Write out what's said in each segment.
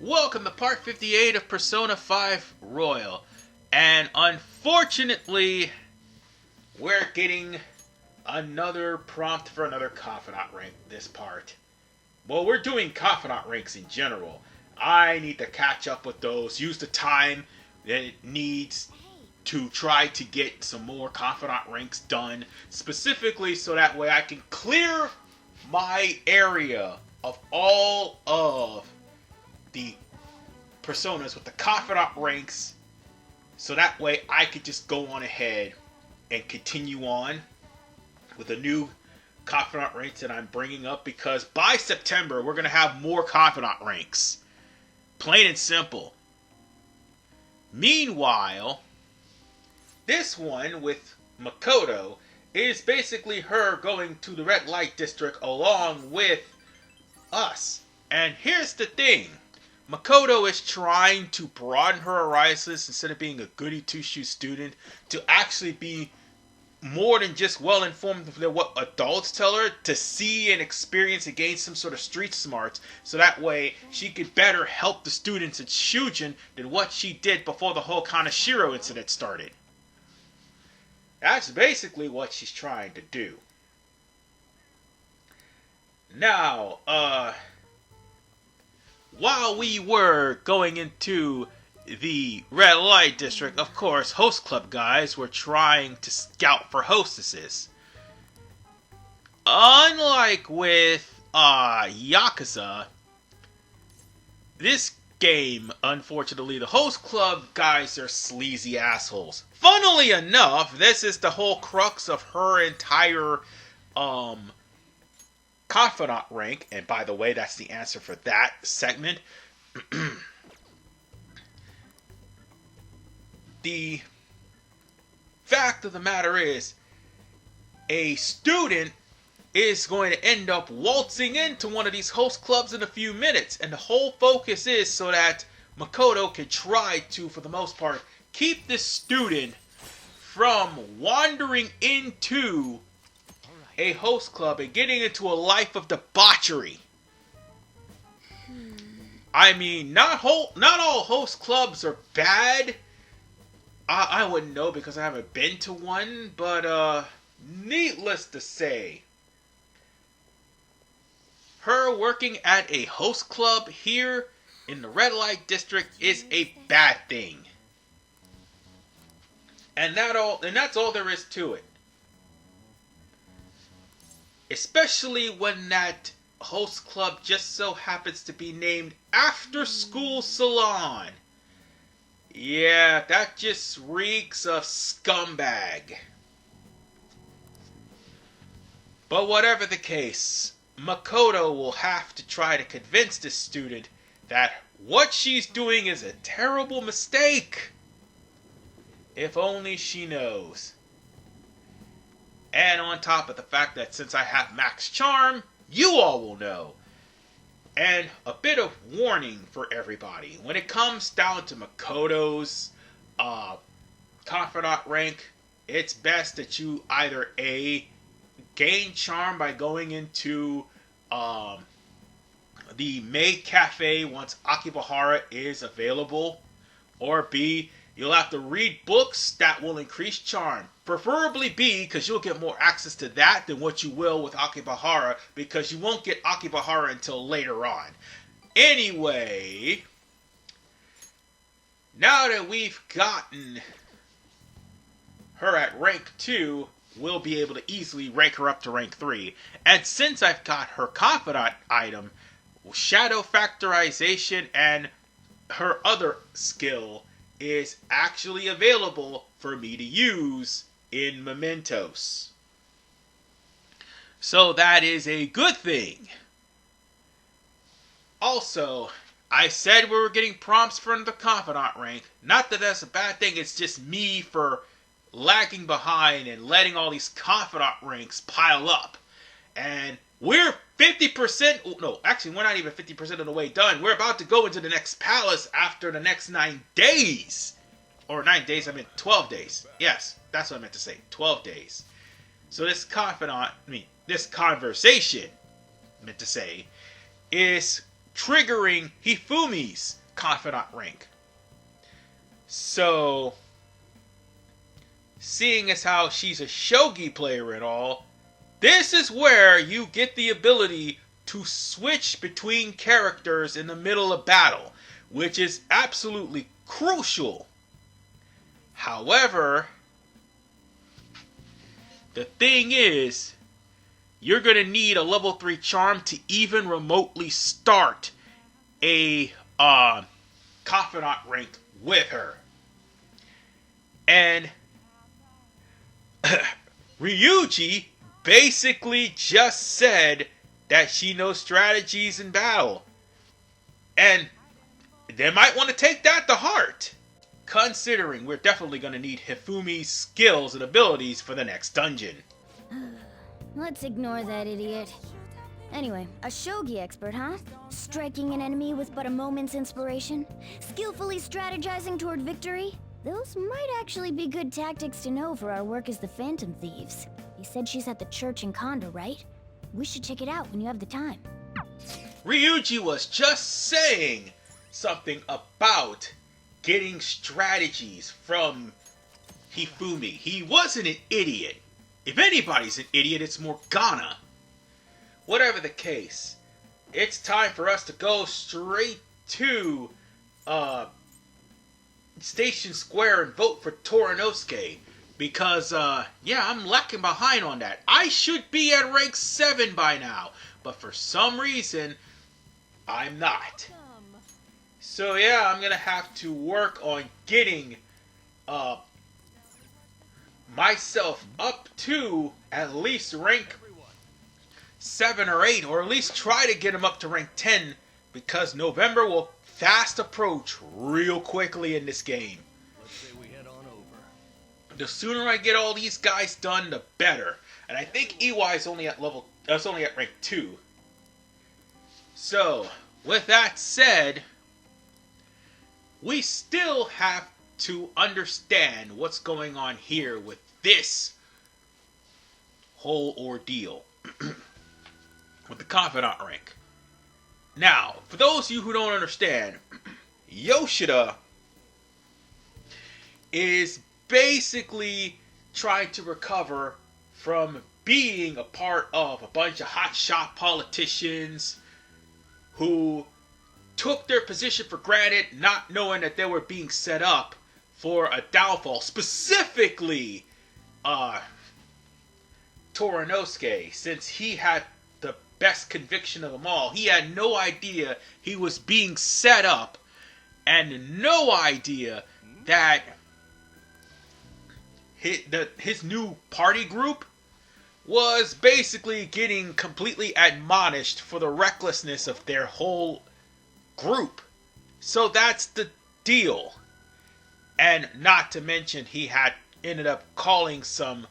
Welcome to part 58 of Persona 5 Royal. And unfortunately, we're getting another prompt for another Confidant rank this part. Well, we're doing Confidant ranks in general. I need to catch up with those, use the time that it needs to try to get some more Confidant ranks done, specifically so that way I can clear my area of all of the personas with the Confidant ranks, so that way I could just go on ahead and continue on with the new Confidant ranks that I'm bringing up, because by September we're going to have more Confidant ranks. Plain and simple. Meanwhile, this one with Makoto is basically her going to the red light district along with us. And here's the thing. Makoto is trying to broaden her horizons instead of being a goody two-shoes student to actually be more than just well-informed than what adults tell her, to see and experience and gain some sort of street smarts, so that way she could better help the students at Shujin than what she did before the whole Kaneshiro incident started. That's basically what she's trying to do. Now, while we were going into the red light district, of course, host club guys were trying to scout for hostesses. Unlike with Yakuza, this game, unfortunately, the host club guys are sleazy assholes. Funnily enough, this is the whole crux of her entire Confidant rank, and by the way, that's the answer for that segment. The fact of the matter is, a student is going to end up waltzing into one of these host clubs in a few minutes, and the whole focus is so that Makoto can try to, for the most part, keep this student from wandering into a host club and getting into a life of debauchery. I mean, not all host clubs are bad. I wouldn't know because I haven't been to one, but needless to say, her working at a host club here in the red light district is a bad thing. And that's all there is to it. Especially when that host club just so happens to be named After School Salon. Yeah, that just reeks of scumbag. But whatever the case, Makoto will have to try to convince this student that what she's doing is a terrible mistake. If only she knows. And on top of the fact that since I have max charm, you all will know. And a bit of warning for everybody. When it comes down to Makoto's Confidant rank, it's best that you either A, gain charm by going into the maid cafe once Akibahara is available, or B, you'll have to read books that will increase charm. Preferably B, because you'll get more access to that than what you will with Akibahara, because you won't get Akibahara until later on. Anyway, now that we've gotten her at rank 2, we'll be able to easily rank her up to rank 3. And since I've got her Confidant item, Shadow Factorization and her other skill is actually available for me to use in Mementos. So that is a good thing. Also, I said we were getting prompts for the Confidant rank. Not that that's a bad thing, it's just me for lagging behind and letting all these Confidant ranks pile up. And we're 50%, no, actually we're not even 50% of the way done. We're about to go into the next palace after the next 9 days. Or 9 days, I mean 12 days. Yes, that's what I meant to say, 12 days. So this conversation, meant to say, is triggering Hifumi's Confidant rank. So, seeing as how she's a shogi player and all, this is where you get the ability to switch between characters in the middle of battle, which is absolutely crucial. However, the thing is, you're going to need a level 3 charm to even remotely start a Confidant rank with her. And Ryuji basically just said that she knows strategies in battle. And they might want to take that to heart, considering we're definitely going to need Hifumi's skills and abilities for the next dungeon. Let's ignore that idiot. Anyway, a shogi expert, huh? Striking an enemy with but a moment's inspiration? Skillfully strategizing toward victory? Those might actually be good tactics to know for our work as the Phantom Thieves. You said she's at the church in Kondo, right? We should check it out when you have the time. Ryuji was just saying something about getting strategies from Hifumi. He wasn't an idiot. If anybody's an idiot, it's Morgana. Whatever the case, it's time for us to go straight to Station Square and vote for Torinosuke. Because, I'm lacking behind on that. I should be at rank 7 by now. But for some reason, I'm not. So yeah, I'm gonna have to work on getting myself up to at least rank 7 or 8, or at least try to get him up to rank 10, because November will fast approach real quickly in this game. Let's say we head on over. The sooner I get all these guys done, the better. And I think EY is only at rank 2. So, with that said, we still have to understand what's going on here with this whole ordeal with the Confidant rank. Now, for those of you who don't understand, Yoshida is basically trying to recover from being a part of a bunch of hotshot politicians who took their position for granted, not knowing that they were being set up for a downfall. Specifically, Torinosuke, since he had the best conviction of them all. He had no idea he was being set up, and no idea that his new party group was basically getting completely admonished for the recklessness of their whole group. So that's the deal. And not to mention, he had ended up calling some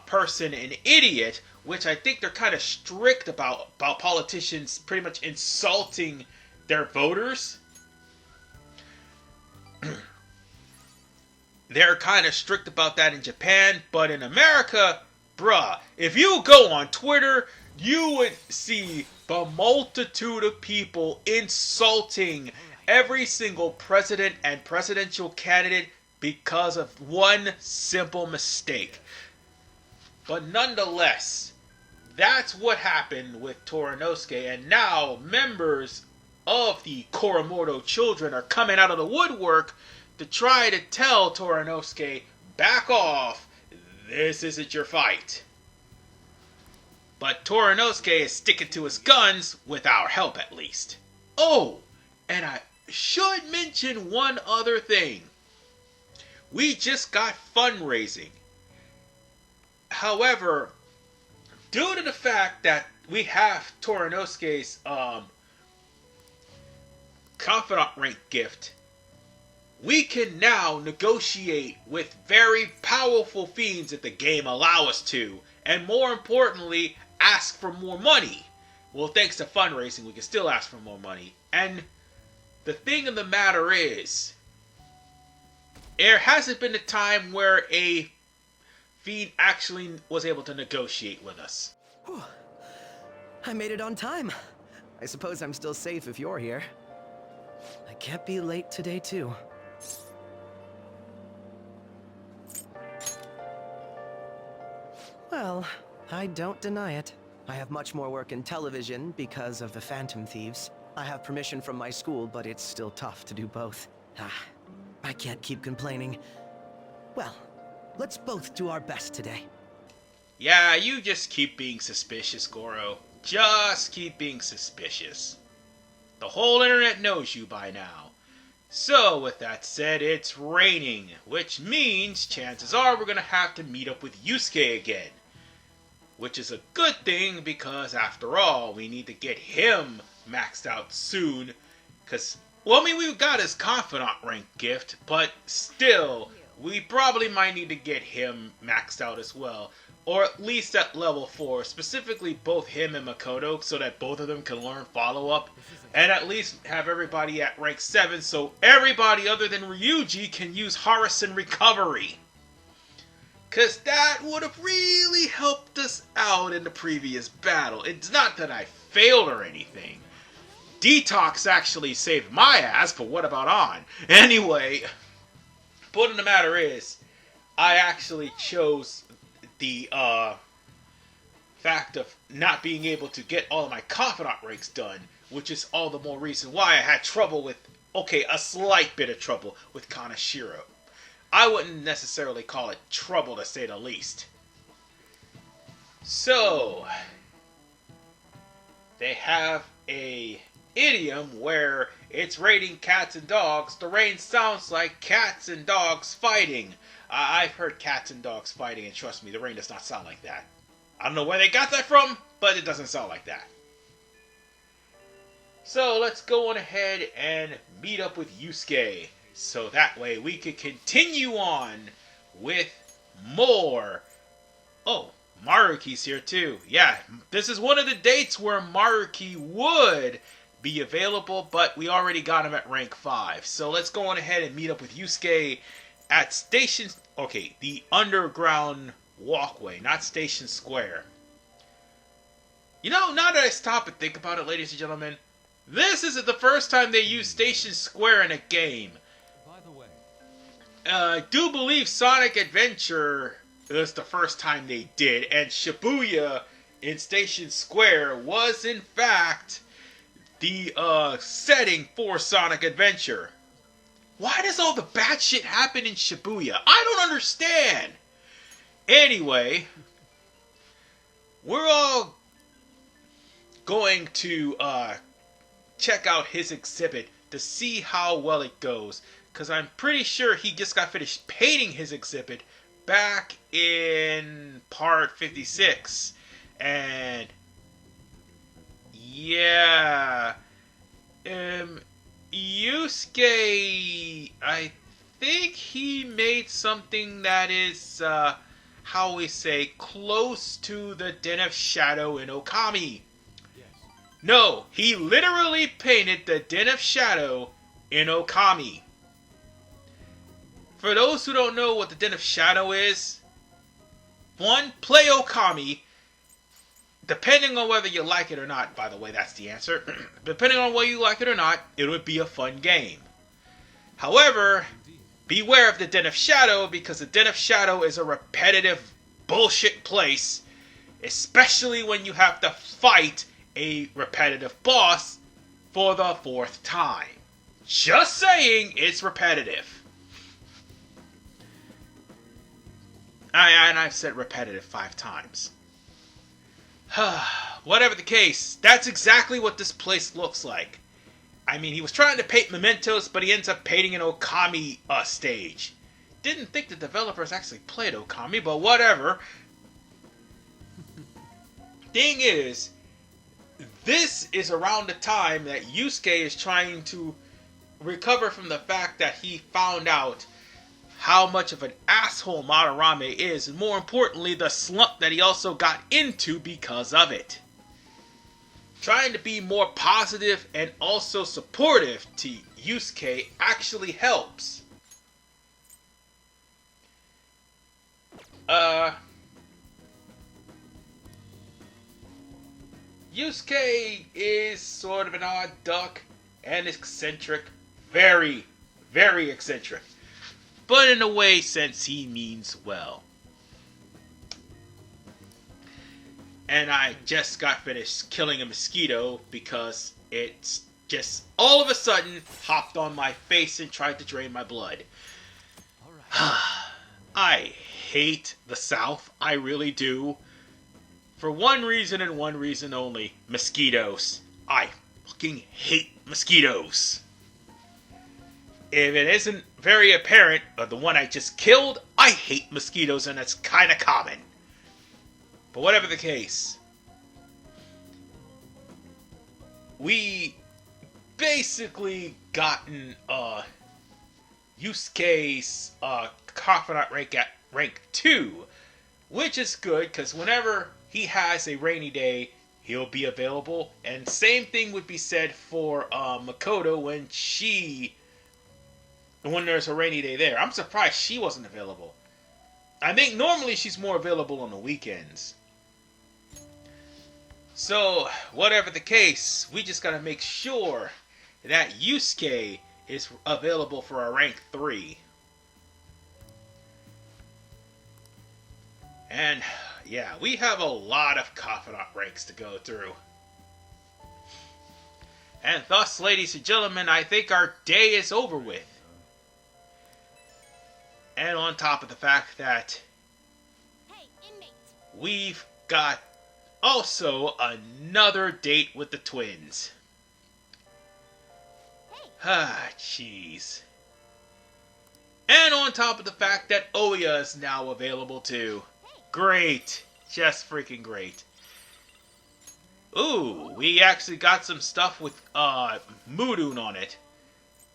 person an idiot, which I think they're kind of strict about politicians pretty much insulting their voters. They're kind of strict about that in Japan, but in America, bruh, if you go on Twitter, you would see the multitude of people insulting every single president and presidential candidate because of one simple mistake. But nonetheless, that's what happened with Torinosuke, and now members of the Koromoto children are coming out of the woodwork to try to tell Torinosuke, back off, this isn't your fight. But Torinosuke is sticking to his guns, with our help at least. Oh, and I should mention one other thing. We just got fundraising. However, due to the fact that we have Torinosuke's Confidant rank gift, we can now negotiate with very powerful fiends that the game allow us to, and more importantly, ask for more money. Well, thanks to fundraising, we can still ask for more money. And the thing of the matter is, there hasn't been a time where a fiend actually was able to negotiate with us. Whew. I made it on time. I suppose I'm still safe if you're here. I can't be late today, too. Well, I don't deny it. I have much more work in television because of the Phantom Thieves. I have permission from my school, but it's still tough to do both. I can't keep complaining. Well, let's both do our best today. Yeah, you just keep being suspicious, Goro. Just keep being suspicious. The whole internet knows you by now. So, with that said, it's raining, which means chances are we're gonna have to meet up with Yusuke again. Which is a good thing because, after all, we need to get him maxed out soon. Because, well, I mean, we've got his Confidant Rank gift, but still, we probably might need to get him maxed out as well. Or at least at level 4, specifically both him and Makoto, so that both of them can learn follow-up. And at least have everybody at rank 7, so everybody other than Ryuji can use Harrison Recovery. Because that would have really helped us out in the previous battle. It's not that I failed or anything. Detox actually saved my ass, but what about On? Anyway, point of the matter is, I actually chose the fact of not being able to get all of my Confidant ranks done, which is all the more reason why I had trouble with, okay, a slight bit of trouble with Kanashiro. I wouldn't necessarily call it trouble, to say the least. So, they have a idiom where it's raining cats and dogs. The rain sounds like cats and dogs fighting. I've heard cats and dogs fighting, and trust me, the rain does not sound like that. I don't know where they got that from, but it doesn't sound like that. So let's go on ahead and meet up with Yusuke, so that way we can continue on with more. Oh, Maruki's here too. Yeah, this is one of the dates where Maruki would be available, but we already got him at rank 5. So let's go on ahead and meet up with Yusuke at Station... Okay, the underground walkway, not Station Square. You know, now that I stop and think about it, ladies and gentlemen, this isn't the first time they use Station Square in a game. By the way, I do believe Sonic Adventure is the first time they did, and Shibuya in Station Square was in fact the setting for Sonic Adventure. Why does all the bad shit happen in Shibuya? I don't understand! Anyway, we're all going to check out his exhibit to see how well it goes, because I'm pretty sure he just got finished painting his exhibit back in part 56. And yeah, Yusuke, I think he made something that is, how we say, close to the Den of Shadow in Okami. yes. No, he literally painted the Den of Shadow in Okami. For those who don't know what the Den of Shadow is, 1, play Okami. Depending on whether you like it or not, by the way, that's the answer. Depending on whether you like it or not, it would be a fun game. However, beware of the Den of Shadow, because the Den of Shadow is a repetitive bullshit place, especially when you have to fight a repetitive boss for the 4th time. Just saying, it's repetitive. And I've said repetitive 5 times. Whatever the case, that's exactly what this place looks like. I mean, he was trying to paint mementos, but he ends up painting an Okami stage. Didn't think the developers actually played Okami, but whatever. Thing is, this is around the time that Yusuke is trying to recover from the fact that he found out how much of an asshole Madarame is, and more importantly, the slump that he also got into because of it. Trying to be more positive and also supportive to Yusuke actually helps. Yusuke is sort of an odd duck and eccentric. Very, very eccentric. But in a way, since he means well. And I just got finished killing a mosquito because it's just all of a sudden hopped on my face and tried to drain my blood. I hate the South. I really do. For one reason and one reason only. Mosquitoes. I fucking hate mosquitoes. If it isn't very apparent, the one I just killed, I hate mosquitoes, and it's kind of common. But whatever the case, we basically gotten Yusuke's Confidant Rank at rank 2, which is good because whenever he has a rainy day, he'll be available. And same thing would be said for Makoto when there's a rainy day there. I'm surprised she wasn't available. I think normally she's more available on the weekends. So, whatever the case, we just gotta make sure that Yusuke is available for our rank 3. And, yeah, we have a lot of Confidant ranks to go through. And thus, ladies and gentlemen, I think our day is over with. And on top of the fact that we've got also another date with the twins. Ah, jeez. And on top of the fact that Oya is now available too. Great. Just freaking great. Ooh, we actually got some stuff with Mudun on it.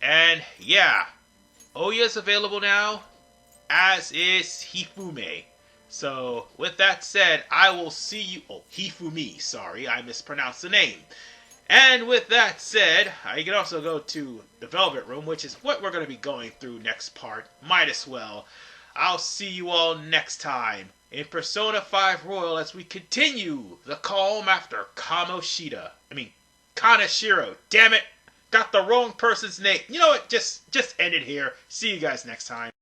And yeah, Oya's available now, as is Hifume. So, with that said, I will see you... Oh, Hifumi, sorry, I mispronounced the name. And with that said, you can also go to the Velvet Room, which is what we're going to be going through next part. Might as well. I'll see you all next time in Persona 5 Royal as we continue the calm after Kaneshiro. Damn it! Got the wrong person's name. You know what? Just end it here. See you guys next time.